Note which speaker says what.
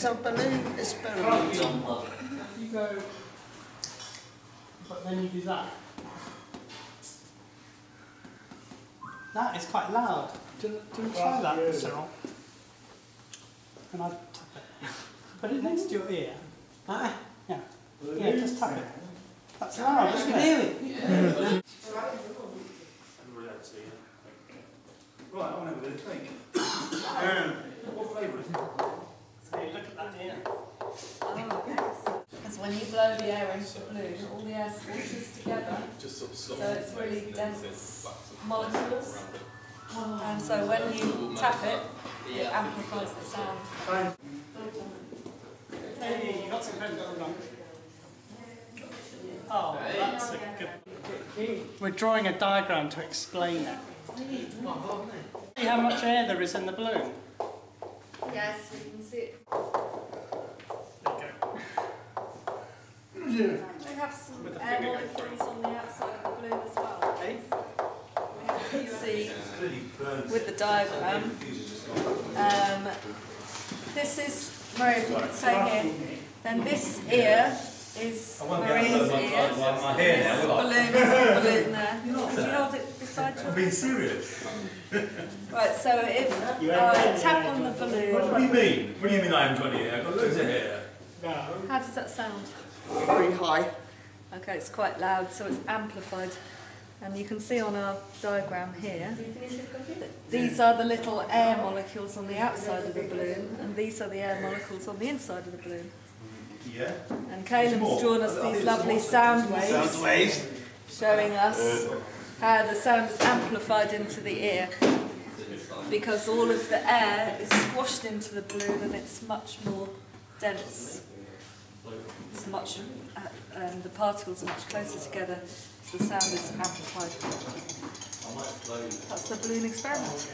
Speaker 1: is a balloon experiment.
Speaker 2: You go, but then you do that. That is quite loud. Do you try that, Cyril? Can I tap it? Put it next to your ear. Yeah. Yeah, just tap it. That's loud, isn't it? Hear it.
Speaker 3: Right, I'll have a bit of cake. What flavour is it?
Speaker 2: So look at that ear.
Speaker 4: Because when you blow the air into the balloon, all the air squishes together, so it's really dense molecules. And so when you tap it, it amplifies the sound.
Speaker 2: Hey, you got some pen done. Oh, that's a good... We're drawing a diagram to explain it. See how much air there is in the balloon?
Speaker 4: Yes, you can see it.
Speaker 2: There you go.
Speaker 4: We have some air molecules on the outside of the balloon as well. You can see with the diagram. This is, Maria, if you could say here, then this ear is Maria's ear. This balloon is the balloon there. Could you hold it beside you?
Speaker 3: I'm being serious.
Speaker 4: Right, so if I tap on the balloon...
Speaker 3: What do you mean? What do you mean I haven't got any hair? I've got loads of hair.
Speaker 4: How does that sound?
Speaker 1: Very high.
Speaker 4: Okay, it's quite loud, so it's amplified. And you can see on our diagram here, that these are the little air molecules on the outside of the balloon, and these are the air molecules on the inside of the balloon.
Speaker 3: Yeah.
Speaker 4: And Caleb's drawn us these lovely sound waves, showing us how the sound is amplified into the ear, because all of the air is squashed into the balloon and it's much more dense. It's much, the particles are much closer together, so the sound is amplified. That's the balloon experiment.